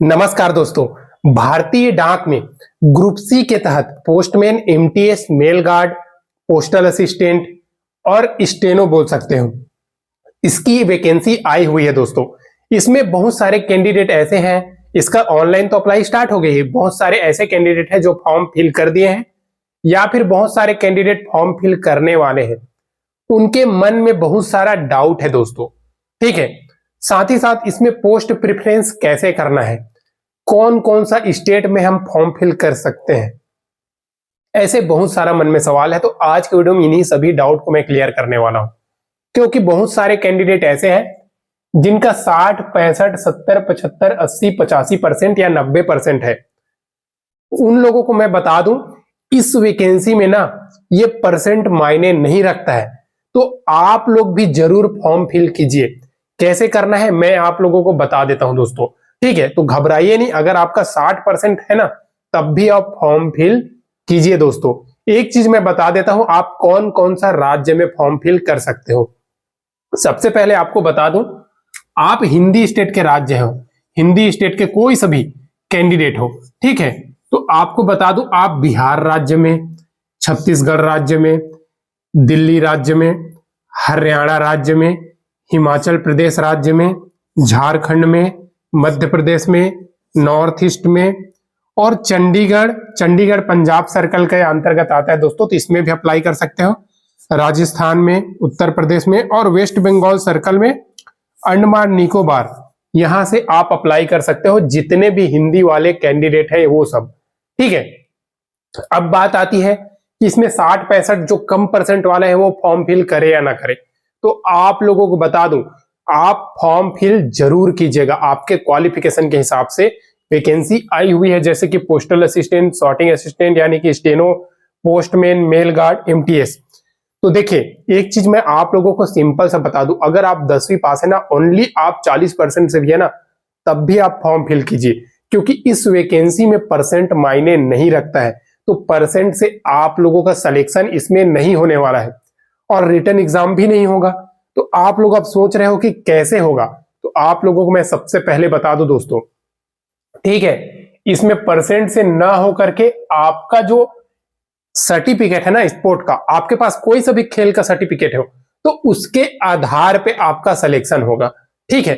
नमस्कार दोस्तों। भारतीय डाक में ग्रुप सी के तहत postman, MTS, mail guard, postal assistant और स्टेनो बोल सकते हो, इसकी वैकेंसी आई हुई है दोस्तों। इसमें बहुत सारे कैंडिडेट ऐसे हैं, इसका ऑनलाइन तो अप्लाई स्टार्ट हो गई है। बहुत सारे ऐसे कैंडिडेट हैं जो फॉर्म फिल कर दिए हैं या फिर बहुत सारे कैंडिडेट फॉर्म फिल करने वाले हैं। उनके मन में बहुत सारा डाउट है दोस्तों, ठीक है। साथ ही साथ इसमें पोस्ट प्रेफरेंस कैसे करना है, कौन कौन सा स्टेट में हम फॉर्म फिल कर सकते हैं, ऐसे बहुत सारा मन में सवाल है। तो आज के वीडियो में इन्हीं सभी डाउट को मैं क्लियर करने वाला हूं, क्योंकि बहुत सारे कैंडिडेट ऐसे हैं जिनका 60, 65, 70, 75, 80, 85% या 90% है। उन लोगों को मैं बता दूं, इस वैकेंसी में ना ये परसेंट मायने नहीं रखता है। तो आप लोग भी जरूर फॉर्म फिल कीजिए। कैसे करना है मैं आप लोगों को बता देता हूं दोस्तों, ठीक है। तो घबराइए नहीं, अगर आपका 60% है ना तब भी आप फॉर्म फिल कीजिए दोस्तों। एक चीज मैं बता देता हूं, आप कौन कौन सा राज्य में फॉर्म फिल कर सकते हो। सबसे पहले आपको बता दूं, आप हिंदी स्टेट के राज्य हो, हिंदी स्टेट के कोई सभी कैंडिडेट हो, ठीक है। तो आपको बता दूं, आप बिहार राज्य में, छत्तीसगढ़ राज्य में, दिल्ली राज्य में, हरियाणा राज्य में, हिमाचल प्रदेश राज्य में, झारखंड में, मध्य प्रदेश में, नॉर्थ ईस्ट में और चंडीगढ़ पंजाब सर्कल के अंतर्गत आता है दोस्तों, तो इसमें भी अप्लाई कर सकते हो। राजस्थान में, उत्तर प्रदेश में और वेस्ट बंगाल सर्कल में, अंडमान निकोबार, यहां से आप अप्लाई कर सकते हो। जितने भी हिंदी वाले कैंडिडेट है वो सब, ठीक है। अब बात आती है कि इसमें 60-65 जो कम परसेंट वाले हैं वो फॉर्म फिल करे या ना करे। तो आप लोगों को बता दूं, आप फॉर्म फिल जरूर कीजिएगा। आपके क्वालिफिकेशन के हिसाब से वैकेंसी आई हुई है, जैसे कि पोस्टल असिस्टेंट, सॉर्टिंग असिस्टेंट यानी कि steno, postman, mail guard, MTS. तो देखिए, एक चीज मैं आप लोगों को सिंपल सा बता दूं, अगर आप 10वीं पास है ना, ओनली आप 40% से भी है ना, तब भी आप फॉर्म फिल कीजिए, क्योंकि इस वैकेंसी में परसेंट मायने नहीं रखता है। तो परसेंट से आप लोगों का सिलेक्शन इसमें नहीं होने वाला है और रिटन एग्जाम भी नहीं होगा। तो आप लोग अब सोच रहे हो कि कैसे होगा, तो आप लोगों को मैं सबसे पहले बता दूं दोस्तों, ठीक है। इसमें परसेंट से ना हो करके आपका जो सर्टिफिकेट है ना स्पोर्ट का, आपके पास कोई सा भी खेल का सर्टिफिकेट हो, तो उसके आधार पे आपका सिलेक्शन होगा, ठीक है।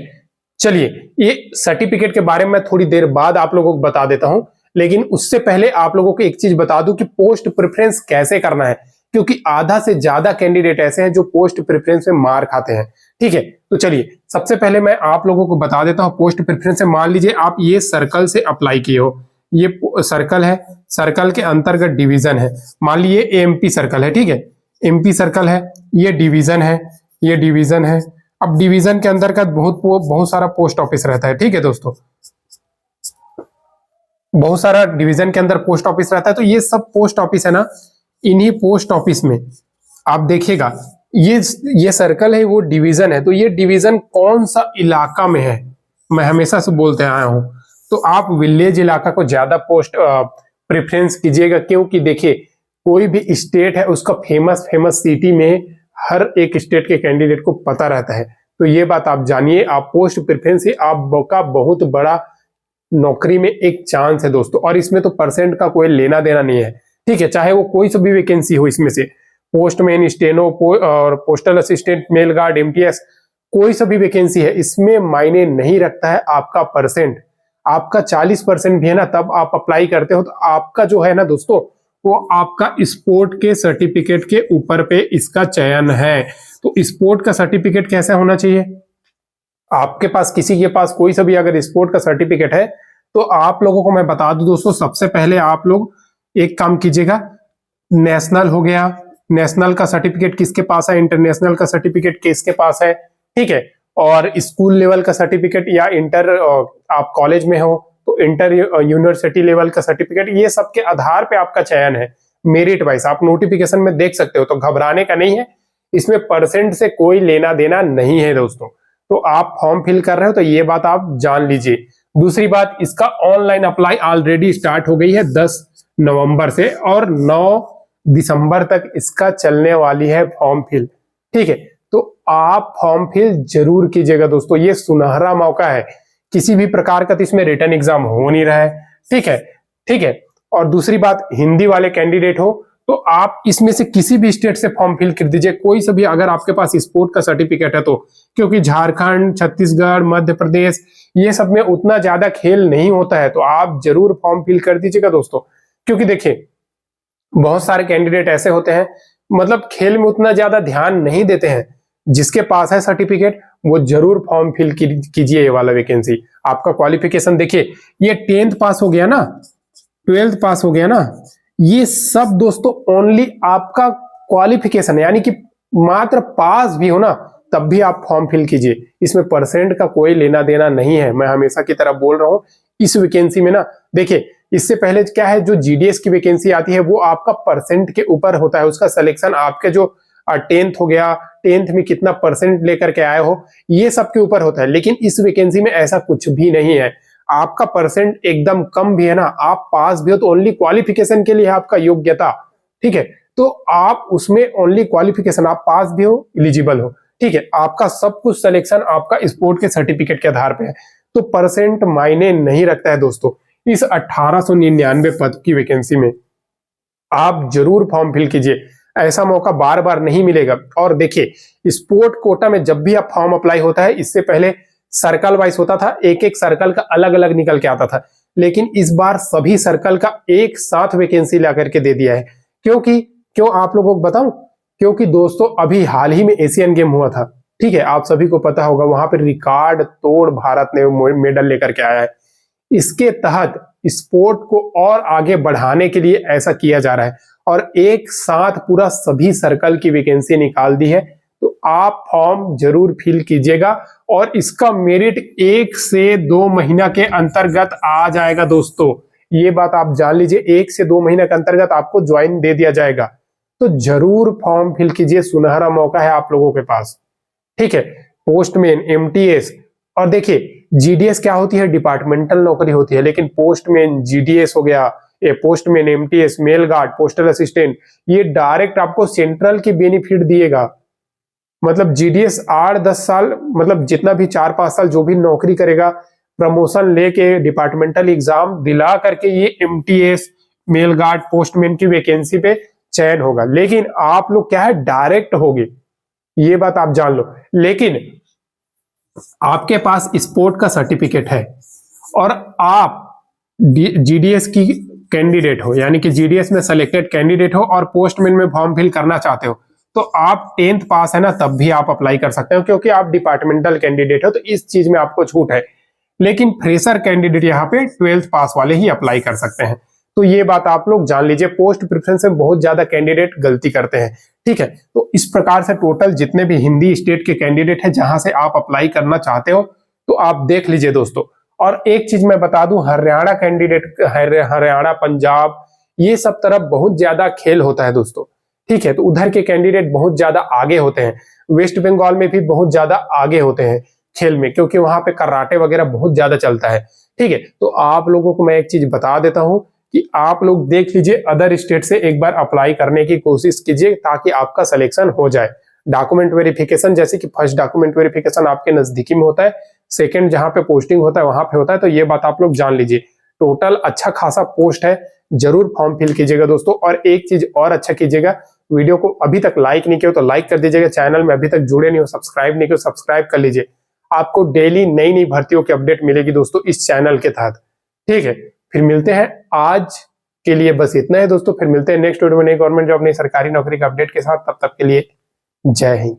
चलिए, ये सर्टिफिकेट के बारे में मैं थोड़ी देर बाद आप लोगों को बता देता हूं, लेकिन उससे पहले आप लोगों को एक चीज बता दूं कि पोस्ट प्रेफरेंस कैसे करना है, क्योंकि आधा से ज्यादा कैंडिडेट ऐसे हैं जो पोस्ट प्रेफरेंस में मार खाते हैं, ठीक है। तो चलिए, सबसे पहले मैं आप लोगों को बता देता हूं पोस्ट प्रेफरेंस से। मान लीजिए आप ये सर्कल से अप्लाई किए हो, ये सर्कल है, सर्कल के अंतर्गत डिवीजन है। मान लीजिए एमपी सर्कल है, ठीक है, एमपी सर्कल है, ये डिवीजन है, ये डिवीजन है। अब डिवीजन के अंतर्गत बहुत सारा पोस्ट ऑफिस रहता है, ठीक है दोस्तों, बहुत सारा डिवीजन के अंदर पोस्ट ऑफिस रहता है। तो ये सब पोस्ट ऑफिस है ना, इन्हीं पोस्ट ऑफिस में आप देखिएगा, ये सर्कल है, वो डिवीजन है। तो ये डिवीजन कौन सा इलाका में है, मैं हमेशा से बोलते आया हूं, तो आप विलेज इलाका को ज्यादा पोस्ट प्रेफरेंस कीजिएगा, क्योंकि देखिए, कोई भी स्टेट है उसका फेमस सिटी में हर एक स्टेट के कैंडिडेट को पता रहता है। तो ये बात आप जानिए, आप पोस्ट प्रेफरेंस से आपका बहुत बड़ा नौकरी में एक चांस है दोस्तों। और इसमें तो परसेंट का कोई लेना देना नहीं है, ठीक है। चाहे वो कोई सा भी वैकेंसी हो, इसमें से पोस्टमैन, स्टेनो और postal assistant, mail guard, MTS, कोई सा भी वैकेंसी है, इसमें मायने नहीं रखता है आपका परसेंट। आपका 40% भी है ना, तब आप अप्लाई करते हो, तो आपका जो है ना दोस्तों, वो आपका स्पोर्ट के सर्टिफिकेट के ऊपर पे इसका चयन है। तो स्पोर्ट का सर्टिफिकेट कैसा होना चाहिए, आपके पास किसी के पास कोई सा भी अगर स्पोर्ट का सर्टिफिकेट है, तो आप लोगों को मैं बता दूं दोस्तों, सबसे पहले आप लोग एक काम कीजिएगा, नेशनल हो गया, नेशनल का सर्टिफिकेट किसके पास है, इंटरनेशनल का सर्टिफिकेट किसके पास है, ठीक है। और स्कूल लेवल का सर्टिफिकेट या इंटर, आप कॉलेज में हो तो इंटर यूनिवर्सिटी लेवल का सर्टिफिकेट, ये सब के आधार पे आपका चयन है, मेरिट वाइज। आप नोटिफिकेशन में देख सकते हो, तो घबराने का नहीं है, इसमें परसेंट से कोई लेना देना नहीं है दोस्तों। तो आप फॉर्म फिल कर रहे हो तो ये बात आप जान लीजिए। दूसरी बात, इसका ऑनलाइन अप्लाई ऑलरेडी स्टार्ट हो गई है 10 नवंबर से, और 9 दिसंबर तक इसका चलने वाली है फॉर्म फिल, ठीक है। तो आप फॉर्म फिल जरूर कीजिएगा दोस्तों, ये सुनहरा मौका है किसी भी प्रकार का तो इसमें रिटन एग्जाम हो नहीं रहा है। ठीक है, ठीक है। और दूसरी बात, हिंदी वाले कैंडिडेट हो तो आप इसमें से किसी भी स्टेट से फॉर्म फिल कर दीजिए, कोई सा भी, अगर आपके पास स्पोर्ट का सर्टिफिकेट है तो, क्योंकि झारखंड, छत्तीसगढ़, मध्य प्रदेश ये सब में उतना ज्यादा खेल नहीं होता है, तो आप जरूर फॉर्म फिल कर दीजिएगा दोस्तों। क्योंकि देखिए बहुत सारे कैंडिडेट ऐसे होते हैं, मतलब खेल में उतना ज्यादा ध्यान नहीं देते हैं। जिसके पास है सर्टिफिकेट वो जरूर फॉर्म फिल कीजिए ये वाला वैकेंसी। आपका क्वालिफिकेशन देखिए, ये 10th पास हो गया ना, 12th पास हो गया ना, ये सब दोस्तों ओनली आपका क्वालिफिकेशन है, यानी कि मात्र पास भी हो ना तब भी आप फॉर्म फिल कीजिए। इसमें परसेंट का कोई लेना देना नहीं है, मैं हमेशा की तरह बोल रहा हूं। इस वैकेंसी में ना देखिए, इससे पहले क्या है, जो जीडीएस की वैकेंसी आती है वो आपका परसेंट के ऊपर होता है, उसका सिलेक्शन आपके जो 10th हो गया, 10th में कितना परसेंट लेकर के आए हो ये सब के ऊपर होता है। लेकिन इस वैकेंसी में ऐसा कुछ भी नहीं है, आपका परसेंट एकदम कम भी है ना, आप पास भी हो तो ओनली क्वालिफिकेशन के लिए आपका योग्यता। ठीक है, तो आप उसमें ओनली क्वालिफिकेशन, आप पास भी हो, एलिजिबल हो। ठीक है, आपका सब कुछ सिलेक्शन आपका स्पोर्ट के सर्टिफिकेट के आधार पे है, तो परसेंट मायने नहीं रखता है दोस्तों। इस 1899 पद की वैकेंसी में आप जरूर फॉर्म फिल कीजिए, ऐसा मौका बार बार नहीं मिलेगा। और देखिए स्पोर्ट कोटा में जब भी आप फॉर्म अप्लाई होता है, इससे पहले सर्कल वाइज होता था, एक एक सर्कल का अलग अलग निकल के आता था, लेकिन इस बार सभी सर्कल का एक साथ वैकेंसी ला करके दे दिया है। क्यों आप लोगों को बताऊं, क्योंकि दोस्तों अभी हाल ही में एशियन गेम हुआ था। ठीक है, आप सभी को पता होगा, वहां पर रिकॉर्ड तोड़ भारत ने मेडल लेकर के आया है। इसके तहत स्पोर्ट को और आगे बढ़ाने के लिए ऐसा किया जा रहा है, और एक साथ पूरा सभी सर्कल की वैकेंसी निकाल दी है। तो आप फॉर्म जरूर फिल कीजिएगा, और इसका मेरिट 1 से 2 महीना के अंतर्गत आ जाएगा दोस्तों। ये बात आप जान लीजिए, 1 से 2 महीने के अंतर्गत आपको ज्वाइन दे दिया जाएगा। तो जरूर फॉर्म फिल कीजिए, सुनहरा मौका है आप लोगों के पास। ठीक है, पोस्टमैन, एमटीएस, और देखिए जीडीएस क्या होती है, डिपार्टमेंटल नौकरी होती है, लेकिन पोस्टमैन, जीडीएस हो गया, ये postman, MTS, mail guard, postal assistant, ये डायरेक्ट आपको सेंट्रल की बेनिफिट दिएगा। मतलब जीडीएस 8-10 साल, मतलब जितना भी 4-5 साल जो भी नौकरी करेगा, प्रमोशन लेके डिपार्टमेंटल एग्जाम दिला करके ये एमटीएस, मेल गार्ड, पोस्टमैन की वैकेंसी पे चयन होगा। लेकिन आप लोग क्या है, डायरेक्ट होगे, ये बात आप जान लो। लेकिन आपके पास स्पोर्ट का सर्टिफिकेट है और आप जीडीएस की कैंडिडेट हो, यानी कि जीडीएस में सिलेक्टेड कैंडिडेट हो और पोस्टमैन में फॉर्म फिल करना चाहते हो, तो आप 10th पास है ना तब भी आप अप्लाई कर सकते हो, क्योंकि आप डिपार्टमेंटल कैंडिडेट हो, तो इस चीज में आपको छूट है। लेकिन फ्रेशर कैंडिडेट यहाँ पे 12th पास वाले ही अप्लाई कर सकते हैं। तो ये बात आप लोग जान लीजिए, पोस्ट प्रेफरेंस में बहुत ज्यादा कैंडिडेट गलती करते हैं। ठीक है, तो इस प्रकार से टोटल जितने भी हिंदी स्टेट के कैंडिडेट हैं जहां से आप अप्लाई करना चाहते हो, तो आप देख लीजिए दोस्तों। और एक चीज मैं बता दूं, हरियाणा कैंडिडेट, हरियाणा, पंजाब, ये सब तरफ बहुत ज्यादा खेल होता है दोस्तों। ठीक है, तो उधर के कैंडिडेट बहुत ज्यादा आगे होते हैं। वेस्ट बंगाल में भी बहुत ज्यादा आगे होते हैं खेल में, क्योंकि वहां पे कराटे वगैरह बहुत ज्यादा चलता है। ठीक है, तो आप लोगों को मैं एक चीज बता देता हूं कि आप लोग देख लीजिए, अदर स्टेट से एक बार अप्लाई करने की कोशिश कीजिए ताकि आपका सिलेक्शन हो जाए। डॉक्यूमेंट वेरिफिकेशन, जैसे कि फर्स्ट डॉक्यूमेंट वेरिफिकेशन आपके नजदीकी में होता है, सेकंड जहां पे पोस्टिंग होता है वहां पे होता है, तो ये बात आप लोग जान लीजिए। टोटल अच्छा खासा पोस्ट है, जरूर फॉर्म फिल कीजिएगा दोस्तों। और एक चीज और अच्छा कीजिएगा, वीडियो को अभी तक लाइक नहीं किया तो लाइक कर दीजिएगा, चैनल में अभी तक जुड़े नहीं हो, सब्सक्राइब नहीं किया सब्सक्राइब कर लीजिए। आपको डेली नई नई भर्तियों की अपडेट मिलेगी दोस्तों इस चैनल के तहत। ठीक है, फिर मिलते हैं, आज के लिए बस इतना है दोस्तों। फिर मिलते हैं नेक्स्ट वीडियो में नई गवर्नमेंट जॉब, नई सरकारी नौकरी का अपडेट के साथ। तब तक के लिए जय हिंद।